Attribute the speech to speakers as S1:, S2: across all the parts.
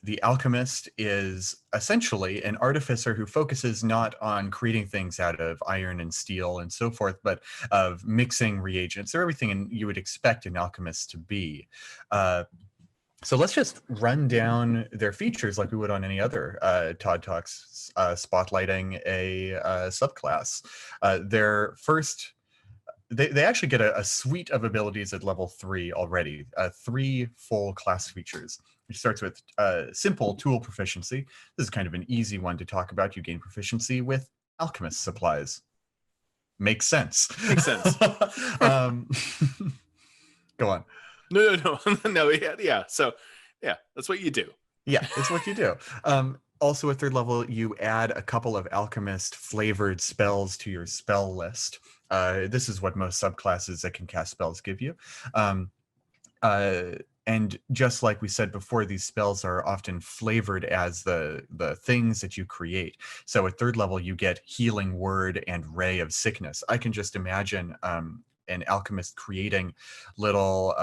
S1: The alchemist is essentially an artificer who focuses not on creating things out of iron and steel and so forth, but of mixing reagents or everything you would expect an alchemist to be. So let's just run down their features like we would on any other Todd Talks spotlighting a subclass. Their first, they actually get a suite of abilities at level 3 already, 3 full class features. It starts with simple tool proficiency. This is kind of an easy one to talk about. You gain proficiency with alchemist supplies. Makes sense.
S2: Makes sense.
S1: Go on.
S2: No, yeah. So, yeah, that's what you do.
S1: Yeah, it's what you do. Also, at 3rd level, you add a couple of alchemist flavored spells to your spell list. This is what most subclasses that can cast spells give you. And just like we said before, these spells are often flavored as the things that you create. So at 3rd level, you get Healing Word and Ray of Sickness. I can just imagine an alchemist creating little,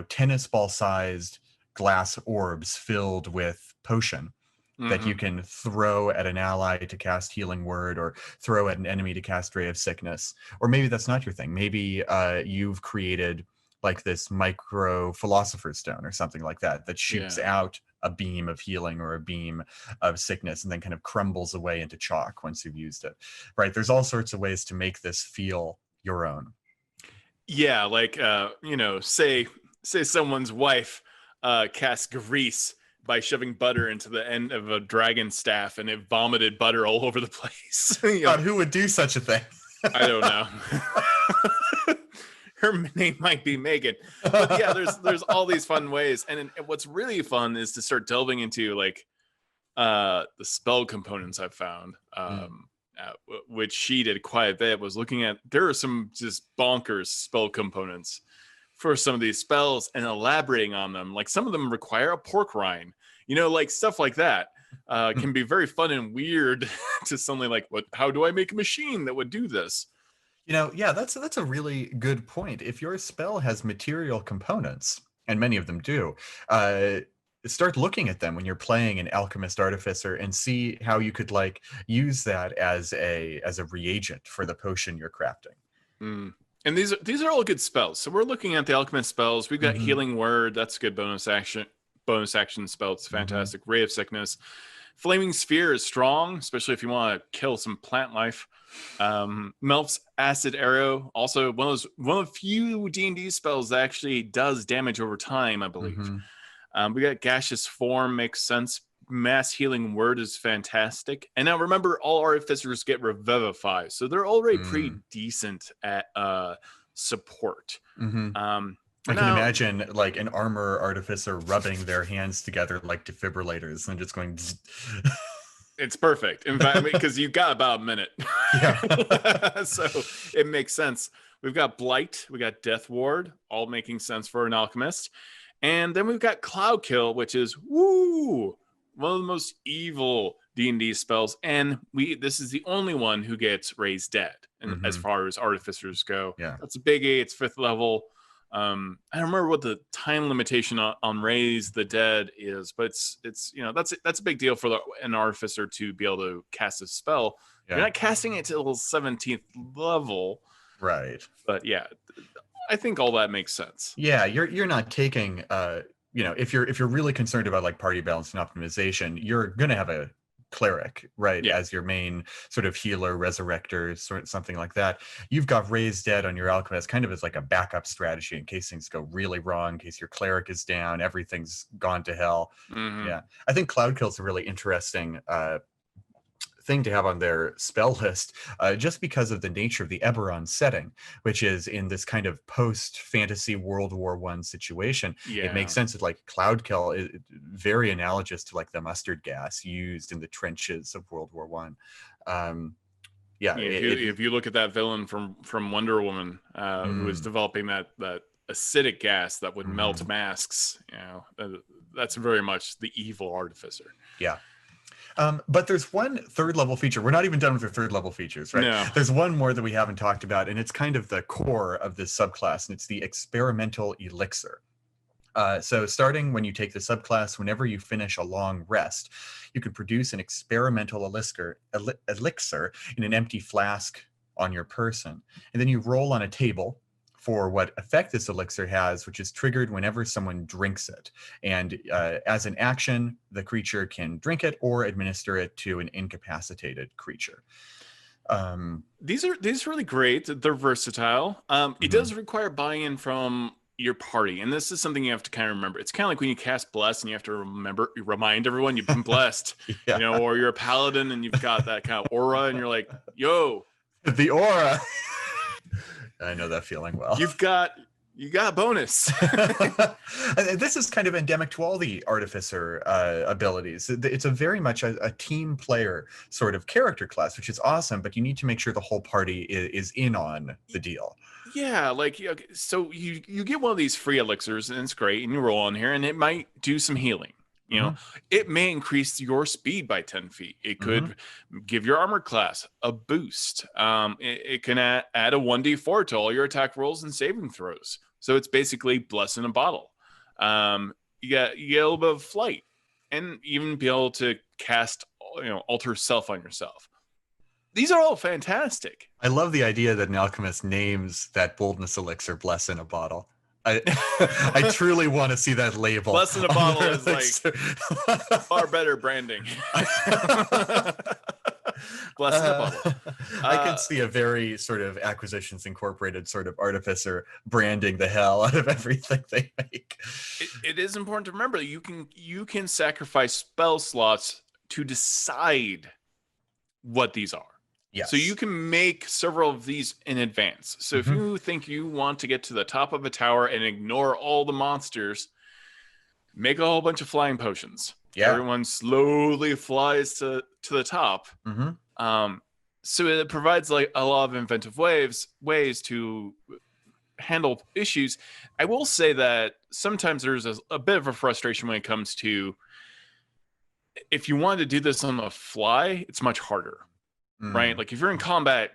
S1: tennis ball-sized glass orbs filled with potion that you can throw at an ally to cast Healing Word, or throw at an enemy to cast Ray of Sickness. Or maybe that's not your thing. Maybe you've created like this micro philosopher's stone or something like that shoots out a beam of healing or a beam of sickness and then kind of crumbles away into chalk once you've used it. Right? There's all sorts of ways to make this feel your own.
S2: Yeah, like say someone's wife casts grease by shoving butter into the end of a dragon staff, and it vomited butter all over the place.
S1: God, who would do such a thing?
S2: I don't know. Her name might be Megan, but yeah, there's all these fun ways, and what's really fun is to start delving into like the spell components I've found, which she did quite a bit. Was looking at, there are some just bonkers spell components for some of these spells and elaborating on them. Like some of them require a pork rind, like stuff like that. Can be very fun and weird to suddenly like, how do I make a machine that would do this?
S1: Yeah, that's a really good point. If your spell has material components, and many of them do, start looking at them when you're playing an alchemist artificer and see how you could like use that as a reagent for the potion you're crafting.
S2: And these are all good spells. So we're looking at the alchemist spells. We've got Healing Word. That's a good bonus action spell. It's fantastic. Ray of Sickness. Flaming Sphere is strong, especially if you want to kill some plant life. Melf's Acid Arrow, also one of the few D&D spells that actually does damage over time, I believe. We got Gaseous Form, makes sense. Mass Healing Word is fantastic. And now remember, all artificers get Revivify, so they're already pretty decent at support.
S1: I can imagine like an armor artificer rubbing their hands together like defibrillators and just going.
S2: It's perfect. In fact, because you've got about a minute. Yeah. So it makes sense. We've got Blight, we got Death Ward, all making sense for an alchemist. And then we've got Cloud Kill, which is one of the most evil D&D spells. And this is the only one who gets Raised Dead. And as far as artificers go, that's a biggie. It's 5th level. I don't remember what the time limitation on Raise the Dead is, but it's that's a big deal for an artificer to be able to cast a spell. You're not casting it till 17th level,
S1: right?
S2: But yeah, I think all that makes sense.
S1: Yeah, you're not taking if you're really concerned about like party balance and optimization, you're gonna have a cleric, right, as your main sort of healer, resurrector, sort of something like that. You've got Raised Dead on your alchemist kind of as like a backup strategy in case things go really wrong, in case your cleric is down, everything's gone to hell. Yeah, I think Cloud Kill is a really interesting thing to have on their spell list, just because of the nature of the Eberron setting, which is in this kind of post-fantasy World War I situation. It makes sense that like Cloud Kill is very analogous to like the mustard gas used in the trenches of World War I.
S2: If you look at that villain from Wonder Woman, who was developing that acidic gas that would melt masks, that's very much the evil artificer.
S1: Yeah. But there's one 3rd level feature. We're not even done with the 3rd level features, right? No. There's one more that we haven't talked about, and it's kind of the core of this subclass, and it's the Experimental Elixir. So starting when you take the subclass, whenever you finish a long rest, you can produce an experimental elixir in an empty flask on your person. And then you roll on a table for what effect this elixir has, which is triggered whenever someone drinks it. And as an action, the creature can drink it or administer it to an incapacitated creature.
S2: These are really great. They're versatile. It does require buy-in from your party, and this is something you have to kind of remember. It's kind of like when you cast Bless and you have to remind everyone you've been blessed.
S1: Yeah.
S2: You know, or you're a paladin and you've got that kind of aura, and you're like, yo,
S1: the aura. I know that feeling well.
S2: You got a bonus.
S1: This is kind of endemic to all the Artificer abilities. It's a very much a team player sort of character class, which is awesome, but you need to make sure the whole party is in on the deal.
S2: Yeah, like, so you get one of these free elixirs, and it's great, and you roll on here, and it might do some healing. You know, it may increase your speed by 10 feet. It could give your armor class a boost. It can add a 1d4 to all your attack rolls and saving throws. So it's basically Bless in a bottle. You get a little bit of flight, and even be able to cast, alter self on yourself. These are all fantastic.
S1: I love the idea that an alchemist names that boldness elixir Bless in a bottle. I truly want to see that label.
S2: Bless in a bottle is like far better branding. Bless in a bottle.
S1: I can see a very sort of Acquisitions Incorporated sort of Artificer branding the hell out of everything they make.
S2: It is important to remember that you can sacrifice spell slots to decide what these are.
S1: Yes.
S2: So you can make several of these in advance. So if you think you want to get to the top of a tower and ignore all the monsters, make a whole bunch of flying potions.
S1: Yeah.
S2: Everyone slowly flies to the top. So it provides like a lot of inventive ways to handle issues. I will say that sometimes there's a bit of a frustration when it comes to, if you want to do this on the fly, it's much harder. Right? Like if you're in combat,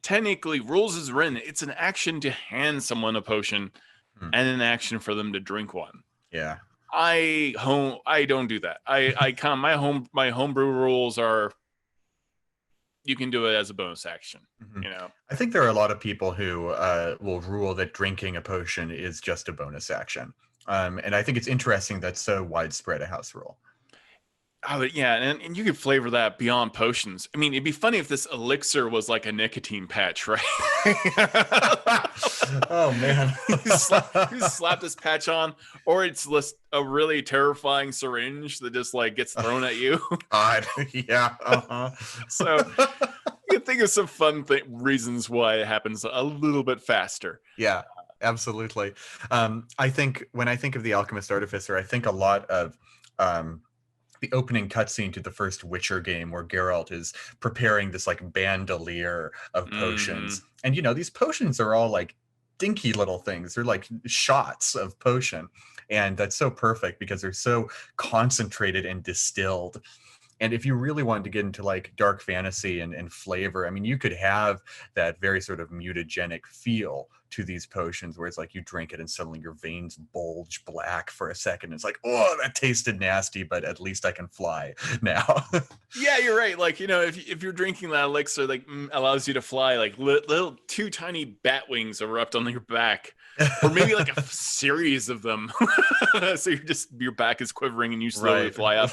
S2: technically rules is written. It's an action to hand someone a potion and an action for them to drink one.
S1: Yeah.
S2: I don't do that. My homebrew rules are, you can do it as a bonus action.
S1: I think there are a lot of people who will rule that drinking a potion is just a bonus action. And I think it's interesting that's so widespread a house rule.
S2: Oh, yeah, and you could flavor that beyond potions. I mean, it'd be funny if this elixir was like a nicotine patch, right?
S1: Oh, man.
S2: you slap this patch on, or it's just a really terrifying syringe that just like gets thrown at you.
S1: God, yeah.
S2: So you can think of some fun reasons why it happens a little bit faster.
S1: Yeah, absolutely. I think when I think of the Alchemist Artificer, I think a lot of the opening cutscene to the first Witcher game, where Geralt is preparing this like bandolier of potions. And these potions are all like dinky little things. They're like shots of potion. And that's so perfect because they're so concentrated and distilled. And if you really wanted to get into like dark fantasy and flavor, I mean, you could have that very sort of mutagenic feel to these potions where it's like you drink it and suddenly your veins bulge black for a second. It's like, oh, that tasted nasty, but at least I can fly now.
S2: Yeah, you're right. Like, if you're drinking that elixir, like allows you to fly, like little two tiny bat wings erupt on your back. Or maybe like a series of them. So your back is quivering and you slowly fly up.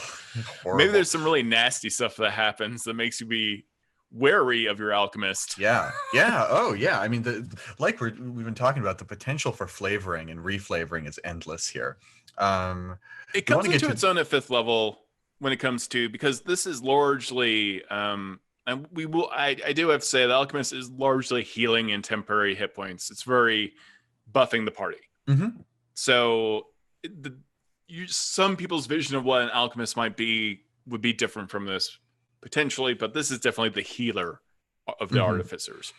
S2: Maybe there's some really nasty stuff that happens that makes you be wary of your alchemist.
S1: Yeah. Oh, yeah. I mean, we've been talking about, the potential for flavoring and reflavoring is endless here.
S2: It comes into its own at 5th level when it comes to, because this is largely, and I do have to say, the alchemist is largely healing and temporary hit points. It's very buffing the party. So some people's vision of what an alchemist might be would be different from this potentially, but this is definitely the healer of the artificers.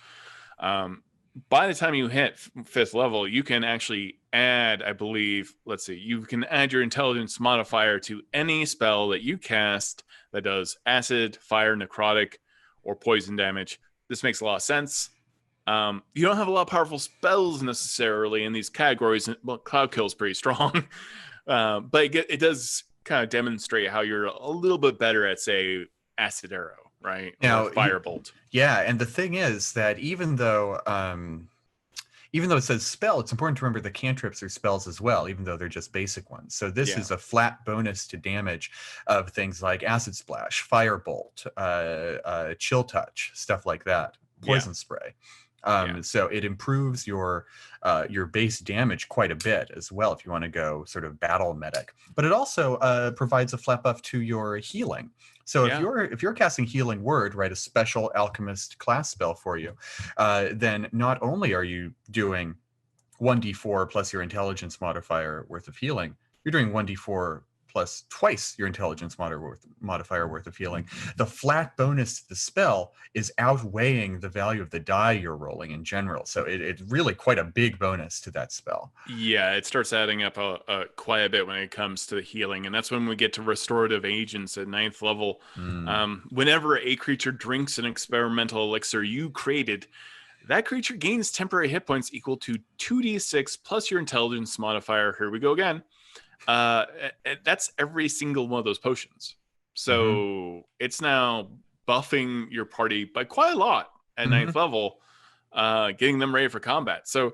S2: By the time you hit 5th level, you can actually add, I believe, you can add your intelligence modifier to any spell that you cast that does acid, fire, necrotic, or poison damage. This makes a lot of sense. You don't have a lot of powerful spells necessarily in these categories. Well, Cloud Kill is pretty strong, but it does kind of demonstrate how you're a little bit better at, say, Acid Arrow, right? Or Firebolt.
S1: Yeah, and the thing is that even though it says spell, it's important to remember the cantrips are spells as well, even though they're just basic ones. So this is a flat bonus to damage of things like Acid Splash, Firebolt, Chill Touch, stuff like that, Poison Spray. So it improves your base damage quite a bit as well if you want to go sort of battle medic. But it also provides a flat buff to your healing. So if you're casting Healing Word, right, a special Alchemist class spell for you, then not only are you doing 1d4 plus your intelligence modifier worth of healing, you're doing 1d4 plus twice your intelligence modifier worth of healing. The flat bonus to the spell is outweighing the value of the die you're rolling in general. So it's really quite a big bonus to that spell.
S2: Yeah, it starts adding up quite a bit when it comes to the healing. And that's when we get to Restorative Agents at 9th level. Whenever a creature drinks an experimental elixir you created, that creature gains temporary hit points equal to 2d6 plus your intelligence modifier. Here we go again. That's every single one of those potions. So it's now buffing your party by quite a lot at 9th level, getting them ready for combat. So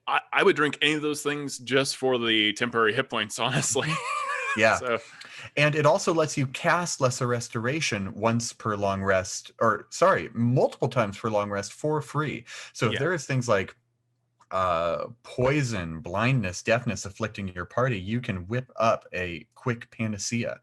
S2: I would drink any of those things just for the temporary hit points, honestly.
S1: Yeah. And it also lets you cast Lesser Restoration once per long rest, multiple times per long rest for free. So if there is things like poison, blindness, deafness afflicting your party, you can whip up a quick panacea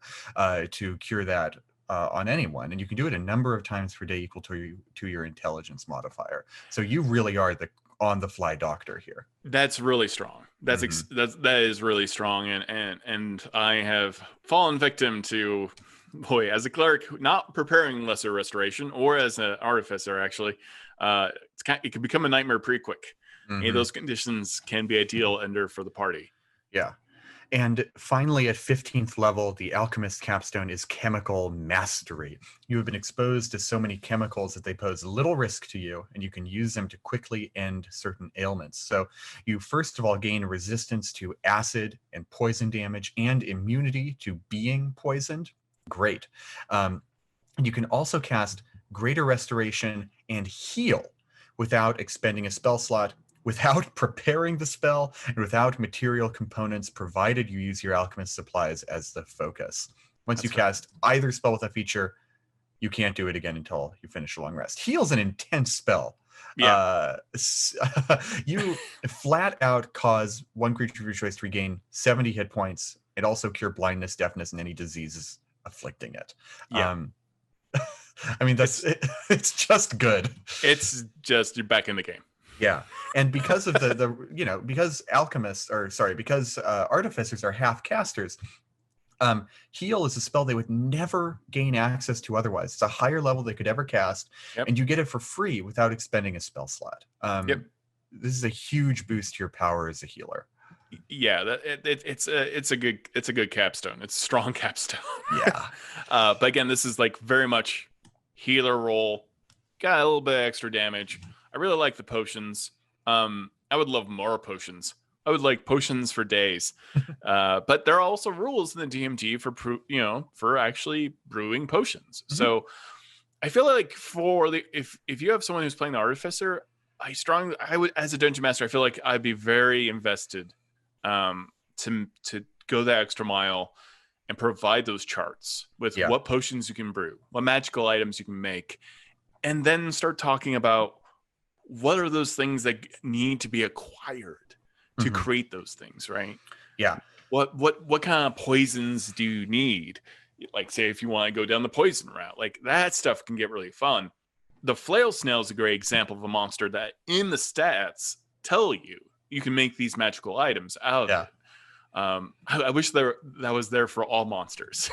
S1: to cure that on anyone, and you can do it a number of times per day equal to your intelligence modifier. So you really are the on-the-fly doctor here.
S2: That's really strong. That is really strong, and I have fallen victim to, as a cleric, not preparing Lesser Restoration, or as an artificer actually, it can become a nightmare pretty quick. Any of those conditions can be a deal ender for the party. Yeah.
S1: And finally, at 15th level, the Alchemist capstone is Chemical Mastery. You have been exposed to so many chemicals that they pose little risk to you, and you can use them to quickly end certain ailments. So you first of all gain resistance to acid and poison damage and immunity to being poisoned. Great. You can also cast Greater Restoration and Heal without expending a spell slot, without preparing the spell, and without material components, provided you use your alchemist supplies as the focus. Once you cast either spell with a feature, you can't do it again until you finish a long rest. Heal's an intense spell. Yeah. You flat out cause one creature of your choice to regain 70 hit points, and also cure blindness, deafness, and any diseases afflicting it. Yeah. I mean, it's just good.
S2: It's just, you're back in the game.
S1: Yeah, and because of because artificers are half casters, Heal is a spell they would never gain access to otherwise. It's a higher level they could ever cast, and you get it for free without expending a spell slot. This is a huge boost to your power as a healer.
S2: Yeah, it's a good capstone. It's a strong capstone.
S1: Yeah,
S2: but again, this is like very much healer role. Got a little bit of extra damage. I really like the potions. I would love more potions. I would like potions for days. But there are also rules in the DMG for actually brewing potions. So I feel like if you have someone who's playing the Artificer, I would, as a dungeon master, I feel like I'd be very invested to go that extra mile and provide those charts with what potions you can brew, what magical items you can make, and then start talking about what are those things that need to be acquired to create those things, right?
S1: Yeah.
S2: What kind of poisons do you need? Like, say, if you want to go down the poison route, like that stuff can get really fun. The flail snail is a great example of a monster that in the stats tell you can make these magical items out of it. I wish that was there for all monsters.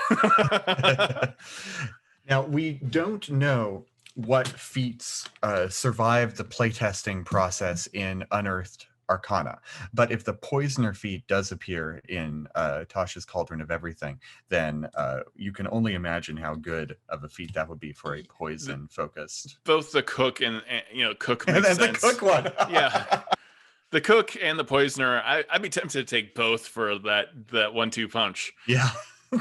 S1: Now, we don't know what feats survived the playtesting process in Unearthed Arcana. But if the Poisoner feat does appear in Tasha's Cauldron of Everything, then you can only imagine how good of a feat that would be for a poison focused.
S2: Both the cook and cook makes
S1: and
S2: sense.
S1: The cook one.
S2: Yeah. The cook and the poisoner, I'd be tempted to take both for that 1-2 punch.
S1: Yeah.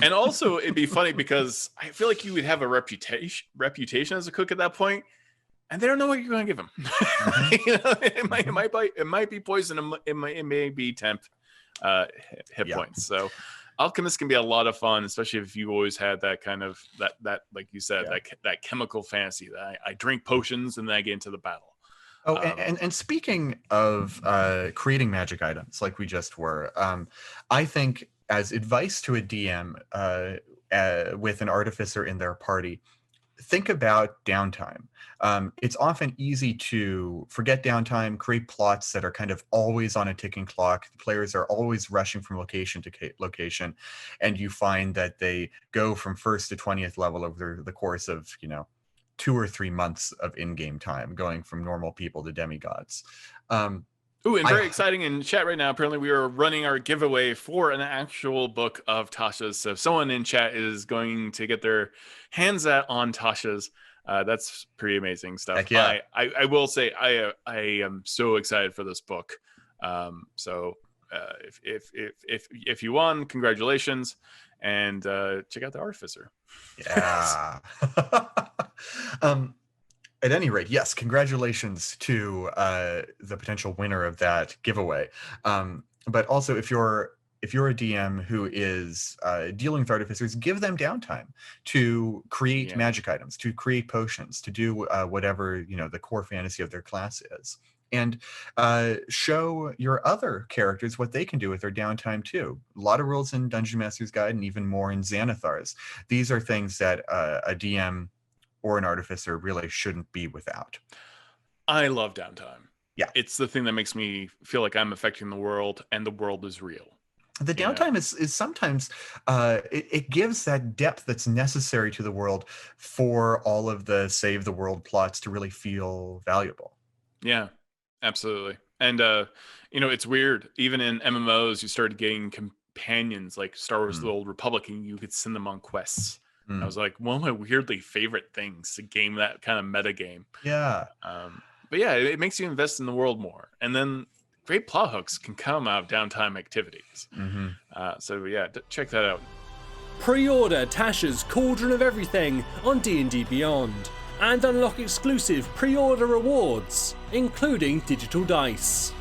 S2: And also it'd be funny because I feel like you would have a reputation as a cook at that point, and they don't know what you're going to give them. Mm-hmm. It might be poison. It may be temp hit points. So Alchemist can be a lot of fun, especially if you always had that kind of that like you said, that chemical fantasy that I drink potions and then I get into the battle.
S1: Oh, and speaking of creating magic items like we just were, I think as advice to a DM with an artificer in their party, think about downtime. It's often easy to forget downtime, create plots that are kind of always on a ticking clock. The players are always rushing from location to location, and you find that they go from 1st to 20th level over the course of, 2 or 3 months of in-game time, going from normal people to demigods.
S2: Ooh, and very exciting in chat right now. Apparently, we are running our giveaway for an actual book of Tashas. So if someone in chat is going to get their hands on Tashas, that's pretty amazing stuff.
S1: Heck yeah.
S2: I will say I am so excited for this book. If you won, congratulations, and check out the Artificer.
S1: Yeah. At any rate, yes, congratulations to the potential winner of that giveaway. But also, if you're a DM who is dealing with artificers, give them downtime to create magic items, to create potions, to do whatever the core fantasy of their class is, and show your other characters what they can do with their downtime too. A lot of rules in Dungeon Master's Guide, and even more in Xanathar's. These are things that a DM or an artificer really shouldn't be without.
S2: I love downtime.
S1: Yeah.
S2: It's the thing that makes me feel like I'm affecting the world and the world is real.
S1: The downtime is sometimes, it gives that depth that's necessary to the world for all of the save the world plots to really feel valuable.
S2: Yeah, absolutely. And, it's weird. Even in MMOs, you started getting companions like Star Wars The Old Republic, and you could send them on quests. I was like, one of my weirdly favorite things to game that kind of meta game.
S1: Yeah.
S2: But yeah, it makes you invest in the world more. And then great plot hooks can come out of downtime activities.
S1: Mm-hmm.
S2: So yeah, check that out.
S3: Pre-order Tasha's Cauldron of Everything on D&D Beyond and unlock exclusive pre-order rewards, including digital dice.